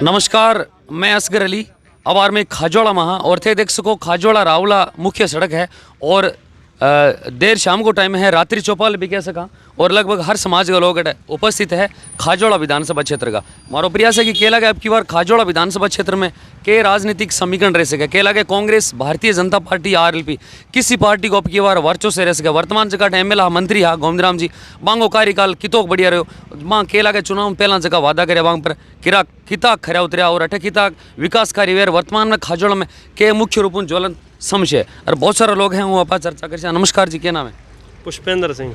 नमस्कार, मैं असगर अली। अबार में खाजोड़ा महा और थे देख सको खाजोड़ा रावला मुख्य सड़क है और देर शाम को टाइम है, रात्रि चौपाल भी कह सका और लगभग हर समाज का लोग उपस्थित है खाजोड़ा विधानसभा क्षेत्र का। मारो प्रयास है कि केला के अब की बार खाजोड़ा विधानसभा क्षेत्र में के राजनीतिक समीकरण रह सके। केला के कांग्रेस, भारतीय जनता पार्टी, आरएलपी किसी पार्टी को अब की बार वर्चो से रह सके। वर्तमान जगह एमएलए मंत्री हा गोविंदराम जी बांगो कार्यकाल कितोक बढ़िया रहो। माँ केला के चुनाव में पहला जगह वादा करे बांग पर किरा किता खरा उतरिया और अठे किता विकास कार्य वेर वर्तमान में खाजोड़ा में के मुख्य रूप में ज्वलन समझे और बहुत सारे लोग हैं वो आप चर्चा कर। नमस्कार जी, क्या नाम है? पुष्पेंद्र सिंह।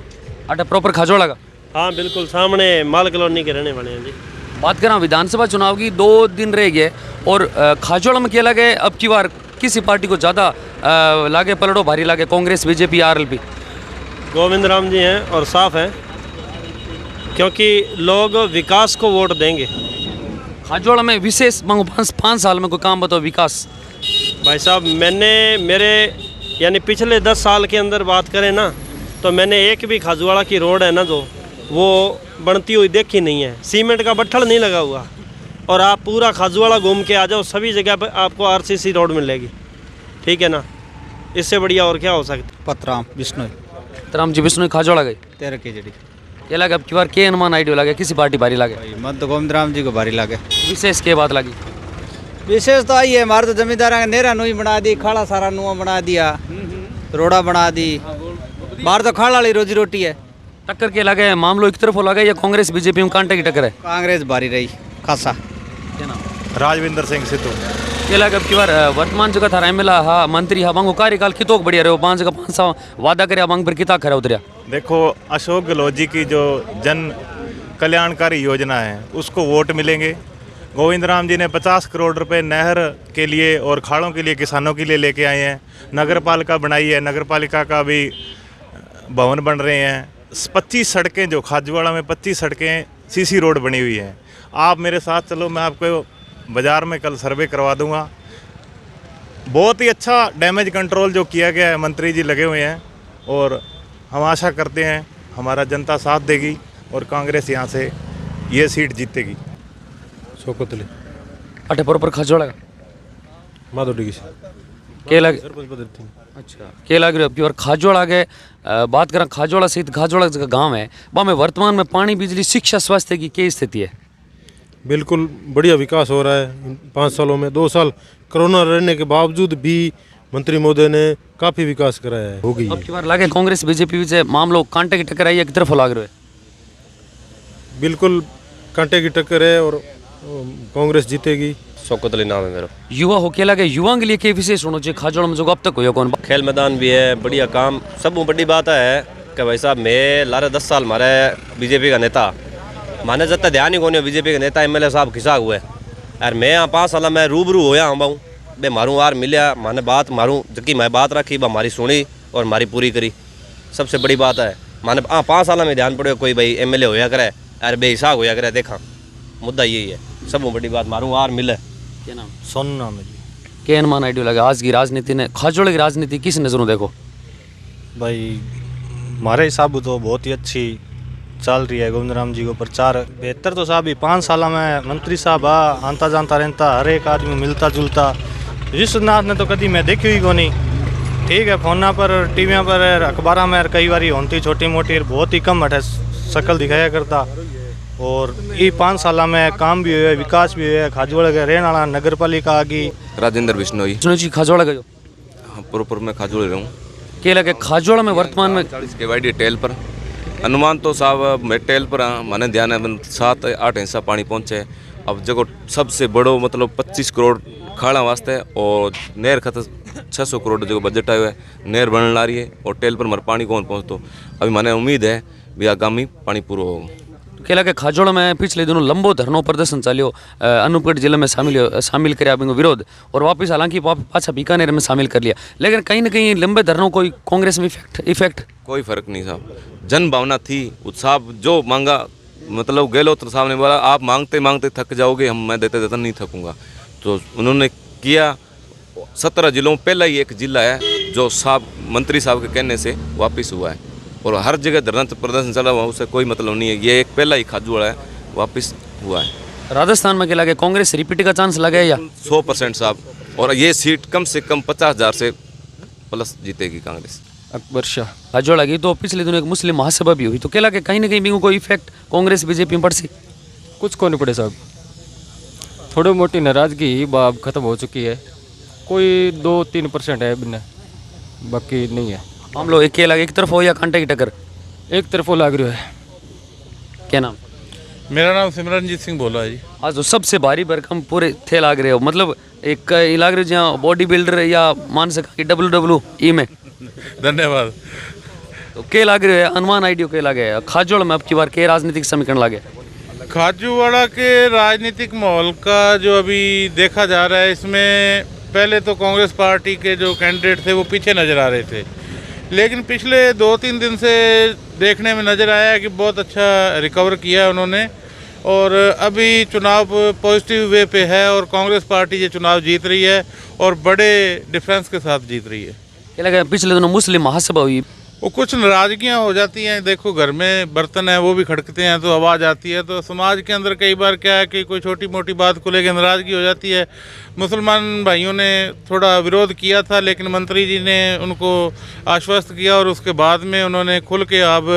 अटे प्रॉपर खाजोड़ा का? हाँ बिल्कुल, सामने माल कॉलोनी के रहने वाले हैं जी। बात करें विधानसभा चुनाव की, 2 दिन रह गए और खाजोड़ा में क्या लगे अब की बार किसी पार्टी को ज़्यादा लागे पलड़ो भारी लागे? Congress, BJP, RLP? गोविंदराम जी हैं और साफ हैं, क्योंकि लोग विकास को वोट देंगे। खाजोड़ा में विशेष मांगो 5 साल में कोई काम बताओ विकास। भाई साहब, मैंने मेरे यानी पिछले 10 साल के अंदर बात करें ना, तो मैंने एक भी खाजूवाड़ा की रोड है ना जो वो बनती हुई देखी नहीं है। सीमेंट का बट्ठल नहीं लगा हुआ। और आप पूरा खाजूवाड़ा घूम के आ जाओ, सभी जगह पर आपको आरसीसी रोड मिलेगी। ठीक है ना, इससे बढ़िया और क्या हो सकता? पतराम विष्णु तराम जी विष्णु खाजोड़ा गई 13 केजड़ी। क्या लगे अब की बार के अनुमान आइडियो लगे किसी पार्टी भारी लागे? मत तो गोविंदराम जी को भारी लागे। विशेष के बात लगी? विशेष तो आई है, हमारे तो जमींदार नेरा नुई बना दी, खाड़ा सारा नुआ बना दिया, रोड़ा बना दी। बाहर तो खाड़ा वाली रोजी रोटी है। टक्कर के लगे मामलो एक तरफ हो लगे या कांग्रेस बीजेपी में कांटे की टक्कर है? कांग्रेस भारी रही खासा। क्या नाम? राजविंदर सिंह सिद्धू। क्या लगे अब की बार वर्तमान जगह था एमएलए हा मंत्री हा बांगो कार्यकाल कितोक बढ़िया रहे? 5 जगह 5 साल वादा करे बांग पर किता खरा उतरिया? देखो, अशोक गहलोत जी की जो जन कल्याणकारी योजना है उसको वोट मिलेंगे। गोविंदराम जी ने 50 करोड़ रुपए नहर के लिए और खाड़ों के लिए किसानों के लिए लेके आए हैं। नगर पालिका बनाई है, नगर पालिका का भी भवन बन रहे हैं। 25 सड़कें जो खाजूवाड़ा में 25 सड़कें सीसी रोड बनी हुई हैं। आप मेरे साथ चलो, मैं आपको बाज़ार में कल सर्वे करवा दूंगा। बहुत ही अच्छा डैमेज कंट्रोल जो किया गया है, मंत्री जी लगे हुए हैं और हम आशा करते हैं हमारा जनता साथ देगी और कांग्रेस यहाँ से ये सीट जीतेगी। शौकतली अटे पर खाजोड़ा का माधोडी के लगे? अच्छा, के लग रही अब की बार खाजोड़ा के बात करें खाजोड़ा सहित खाजोड़ा का गांव है वहाँ में वर्तमान में पानी, बिजली, शिक्षा, स्वास्थ्य की क्या स्थिति है? बिल्कुल बढ़िया विकास हो रहा है 5 सालों में। 2 साल कोरोना रहने के बावजूद भी मंत्री महोदय ने काफ़ी विकास कराया है। हो गई अब की बार लगे कांग्रेस बीजेपी से मामलो कांटे की टक्कर आई है, एक तरफ लाग रहे? बिल्कुल कांटे की टक्कर है और कांग्रेस जीतेगी। शौकतली नाम है मेरा। युवा हो के लगे युवाओं के लिए क्या विशेष होना चाहिए खाजोड़ा में जो अब तक हो कौन? खेल मैदान भी है, बढ़िया काम। सब बड़ी बात है कि भाई साहब मैं लारे 10 साल मारे बीजेपी का नेता, माने जितना ध्यान ही कौन बीजेपी का नेता एमएलए साहब खिसा हुए यार। मैं यहाँ 5 साल में रूबरू होया हूँ बाऊ बे मारूँ यार मिलिया, माने बात मारूँ जबकि मैं बात रखी बा हमारी सुनी और हमारी पूरी करी। सबसे बड़ी बात है माने 5 साल में ध्यान पड़े कोई भाई एमएलए होया करे यार बेहिसाब होया करे। देखा मुद्दा यही है, सब बड़ी बात मारूँ यार मिले। क्या नाम? सोनू नाम है जी। क्या अनुमान आइडियो लगे आज की राजनीति ने खाजोड़े की राजनीति किस नज़रों देखो? भाई हमारे हिसाब तो बहुत ही अच्छी चल रही है। गोविंदराम जी को प्रचार बेहतर तो साहब ही 5 साल में मंत्री साहब आंता जानता रहता, हर एक आदमी मिलता जुलता। विश्वनाथ ने तो कभी मैं देखी हुई को नहीं। ठीक है, फोना पर, टीवियाँ पर, अखबार में कई बार होती छोटी मोटी, बहुत ही कम हटे शकल दिखाया करता। और ये 5 साल में काम भी हुआ, विकास भी हुआ। खाजोड़ा के रहने वाला नगर पालिका आ गई। राजेंद्र बिश्नोई। सुनो जी खाजोड़ा का जो प्रॉपर मैं खाजोड़ा रहूँ। क्या लगे खाजोड़ा में वर्तमान में 40 के वाइडी टेल पर अनुमान तो साहब मैं टेल पर मैंने ध्यान है 7-8 हिस्सा पानी पहुँचे। अब जगह सबसे बड़ो मतलब 25 करोड़ खाड़ा वास्ते और नहर खत 600 करोड़ जो बजट आयो है। नहर बनने ला रही है और टेल पर मर पानी कौन पहुँचतो। अभी मैंने उम्मीद है भी आगामी पानी पूरा होगा। केला के खाजोड़ा में पिछले दिनों लंबो धरनो प्रदर्शन चलियो अनूपगढ़ जिले में शामिल कर विरोध और वापस हालांकि पाछा बीकानेर में शामिल कर लिया, लेकिन कहीं ना कहीं लंबे धरनों कोई कांग्रेस में इफेक्ट कोई फर्क नहीं साहब। जन भावना थी, उत्साह जो मांगा मतलब गहलोत साहब ने बोला आप मांगते मांगते थक जाओगे, हम मैं देते देते नहीं थकूंगा। तो उन्होंने किया। 17 जिलों में पहला ही एक जिला है जो साहब मंत्री साहब के कहने से वापस हुआ है और हर जगह धरना प्रदर्शन चला हुआ, उससे कोई मतलब नहीं है। ये एक पहला ही खाजूवाड़ा है वापस हुआ है। राजस्थान में क्या लगे, कांग्रेस रिपीट का चांस लगे या 100% साहब, और ये सीट कम से कम 50,000 से प्लस जीतेगी कांग्रेस। अकबर शाह। खाजोड़ा की तो पिछले दिनों एक मुस्लिम महासभा भी हुई, तो क्या लगे कहीं ना कहीं भी कोई इफेक्ट कांग्रेस बीजेपी में पड़ सी? कुछ को नहीं पड़े साहब, थोड़ी मोटी नाराजगी अब खत्म हो चुकी है, कोई 2-3% है बिना, बाकी नहीं है। हम लोग एक लगे एक तरफ हो या कांटे की टक्कर? एक तरफ लाग रही है। क्या नाम? मेरा नाम सिमरनजीत सिंह बोला है जी। आज तो सबसे भारी भरकम पूरे थे लाग रहे हो, मतलब एक लाग रहे हो जहाँ बॉडी बिल्डर या मान सका कि WWE में। धन्यवाद। तो के लाग रहे हो, अनुमान आइडियो के लागे खाजोड़ में अब की बार के राजनीतिक समीकरण लागे? खाजूवाड़ा के राजनीतिक माहौल का जो अभी देखा जा रहा है, इसमें पहले तो कांग्रेस पार्टी के जो कैंडिडेट थे वो पीछे नज़र आ रहे थे, लेकिन पिछले 2-3 दिन से देखने में नज़र आया है कि बहुत अच्छा रिकवर किया है उन्होंने, और अभी चुनाव पॉजिटिव वे पे है और कांग्रेस पार्टी ये चुनाव जीत रही है और बड़े डिफरेंस के साथ जीत रही है। क्या लगे पिछले दिनों मुस्लिम महासभा हुई, वो कुछ नाराजगियाँ हो जाती हैं, देखो घर में बर्तन है वो भी खड़कते हैं तो आवाज़ आती है, तो समाज के अंदर कई बार क्या है कि कोई छोटी मोटी बात को लेकर नाराज़गी हो जाती है। मुसलमान भाइयों ने थोड़ा विरोध किया था, लेकिन मंत्री जी ने उनको आश्वस्त किया और उसके बाद में उन्होंने खुल के अब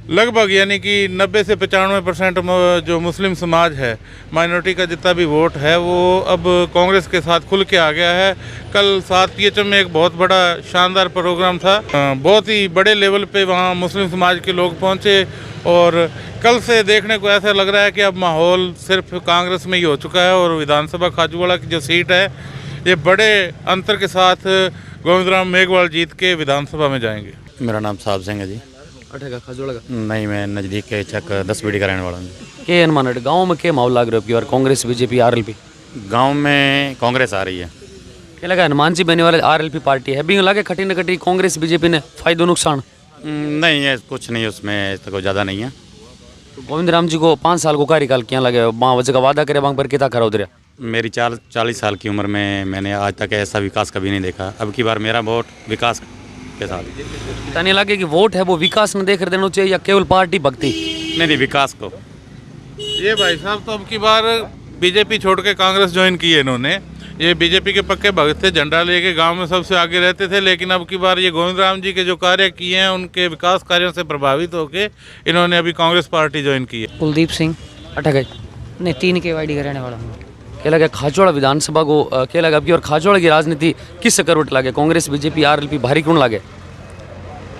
लगभग यानी कि 90 से 95% जो मुस्लिम समाज है, माइनॉरिटी का जितना भी वोट है वो अब कांग्रेस के साथ खुल के आ गया है। कल 7 PHM में एक बहुत बड़ा शानदार प्रोग्राम था, बहुत ही बड़े लेवल पे वहाँ मुस्लिम समाज के लोग पहुँचे, और कल से देखने को ऐसा लग रहा है कि अब माहौल सिर्फ कांग्रेस में ही हो चुका है, और विधानसभा खाजूवाड़ा की जो सीट है ये बड़े अंतर के साथ गोविंद राम मेघवाल जीत के विधानसभा में जाएंगे। मेरा नाम साहब सिंह है जी। अठेगा खाजोड़ा का? नहीं, मैं नज़दीक के चक 10 बीडी का रहने वाला हूँ। के अनुमान है गाँव में के माहौल लाग रहे हो और कांग्रेस बीजेपी RLP? गांव में कांग्रेस आ रही है। क्या लगा हनुमान जी बने वाले RLP पार्टी है, भी लगे खटी न खटी कांग्रेस बीजेपी ने फायदो नुकसान? नहीं है, कुछ नहीं, उसमें तो कोई ज़्यादा नहीं है। तो गोविंद राम जी को 5 साल को कार्यकाल क्या लगे, वहाँ वजह का वादा करे वहाँ पर कितना खरा उतरे? मेरी 40 साल की उम्र में मैंने आज तक ऐसा विकास कभी नहीं देखा। अब की बार मेरा वोट विकास के साथ। नहीं लगे कि वोट है वो विकास में देकर देना चाहिए या केवल पार्टी भक्ति? नहीं, विकास को। ये भाई साहब तो अब की बार बीजेपी छोड़ के कांग्रेस ज्वाइन की है इन्होंने। ये बीजेपी के पक्के भक्त थे, झंडा लेके गांव में सबसे आगे रहते थे, लेकिन अब की बार ये गोविंद राम जी के जो कार्य किए हैं उनके विकास कार्यों से प्रभावित होकर इन्होंने अभी कांग्रेस पार्टी ज्वाइन की है। कुलदीप सिंह। अटक नहीं, 3 KYD का रहने वाला हूँ। क्या लगे खाजोड़ा विधानसभा को क्या लगा अब की और खाजोड़ा की राजनीति किस करवट लागे, कांग्रेस बीजेपी RLP भारी क्यों लागे?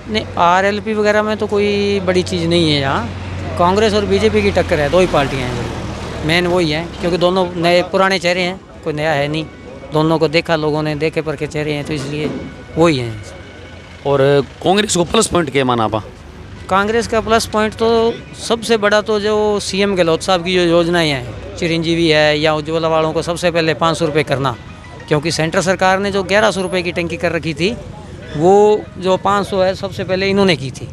नहीं, RLP वगैरह में तो कोई बड़ी चीज़ नहीं है यहाँ, कांग्रेस और बीजेपी की टक्कर है, 2 ही पार्टियाँ हैं, मेन वही हैं, क्योंकि दोनों नए पुराने चेहरे हैं, कोई नया है नहीं, दोनों को देखा लोगों ने, देखे पर के चेहरे हैं, तो इसलिए वही हैं। और कांग्रेस को प्लस पॉइंट क्या माना पा? कांग्रेस का प्लस पॉइंट तो सबसे बड़ा तो जो CM गहलोत साहब की जो योजनाएँ हैं, चिरंजीवी है या उज्ज्वला वालों को सबसे पहले 500 रुपये करना, क्योंकि सेंट्रल सरकार ने जो 1100 रुपये की टंकी कर रखी थी, वो जो 500 है सबसे पहले इन्होंने की थी।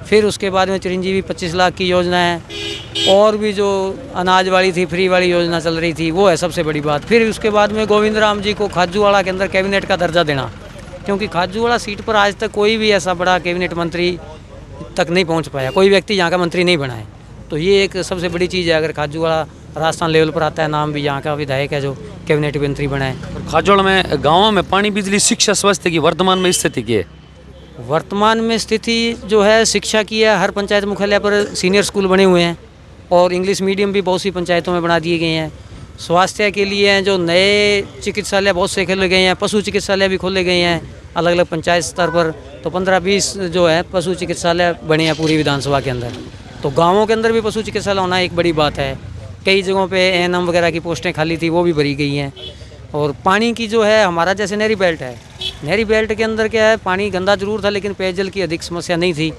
फिर उसके बाद में चिरंजीवी 25 लाख की योजना है, और भी जो अनाज वाली थी, फ्री वाली योजना चल रही थी, वो है सबसे बड़ी बात। फिर उसके बाद में गोविंद राम जी को खाजूवाड़ा के अंदर कैबिनेट का दर्जा देना, क्योंकि खाजूवाड़ा सीट पर आज तक कोई भी ऐसा बड़ा कैबिनेट मंत्री तक नहीं पहुंच पाया, कोई व्यक्ति यहाँ का मंत्री नहीं बना है। तो ये एक सबसे बड़ी चीज़ है, अगर खाजूवाड़ा राजस्थान लेवल पर आता है, नाम भी यहाँ का विधायक है जो कैबिनेट मंत्री बना है। खाजोड़ा में गाँव में पानी, बिजली, शिक्षा, स्वास्थ्य की वर्तमान में स्थिति की है? वर्तमान में स्थिति जो है शिक्षा की है, हर पंचायत मुख्यालय पर सीनियर स्कूल बने हुए हैं और इंग्लिश मीडियम भी बहुत सी पंचायतों में बना दिए गए हैं। स्वास्थ्य के लिए जो नए चिकित्सालय बहुत से खोले गए हैं, पशु चिकित्सालय भी खोले गए हैं अलग अलग पंचायत स्तर पर, तो 15-20 जो है पशु चिकित्सालय बने हैं पूरी विधानसभा के अंदर। तो गाँवों के अंदर भी पशु चिकित्सालय होना एक बड़ी बात है। कई जगहों पे ANM वगैरह की पोस्टें खाली थी, वो भी भरी गई हैं। और पानी की जो है, हमारा जैसे नहरी बेल्ट है, नहरी बेल्ट के अंदर क्या है, पानी गंदा जरूर था लेकिन पेयजल की अधिक समस्या नहीं थी,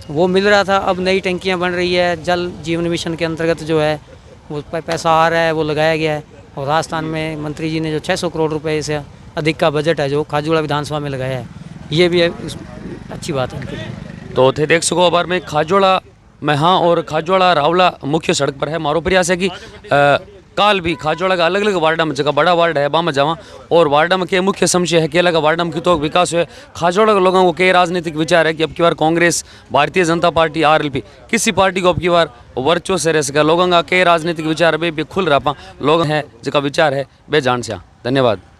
वो मिल रहा था। अब नई टंकियां बन रही है, जल जीवन मिशन के अंतर्गत जो है वो पैसा आ रहा है, वो लगाया गया है। और राजस्थान में मंत्री जी ने जो 600 करोड़ रुपये से अधिक का बजट है जो खाजूवाड़ा विधानसभा में लगाया है, ये भी अच्छी बात है उनके लिए। तो थे देख सको अबार में खाजोड़ा में हाँ और खाजोड़ा रावला मुख्य सड़क पर है। मारो प्रयास है कि काल भी खाजोड़ा का अलग अलग वार्डा में जगह बड़ा वार्ड है बामा जावा और वार्डा में के मुख्य समस्या है केला का वार्डा में की तो विकास हुए खाजोड़ा के लोगों को के राजनीतिक विचार है कि अब की बार कांग्रेस भारतीय जनता पार्टी RLP किसी पार्टी को अब की बार वर्चो से रह सका लोगों का के राजनीतिक विचार भी खुल रहा लोग हैं जिसका विचार है बे जान से। धन्यवाद।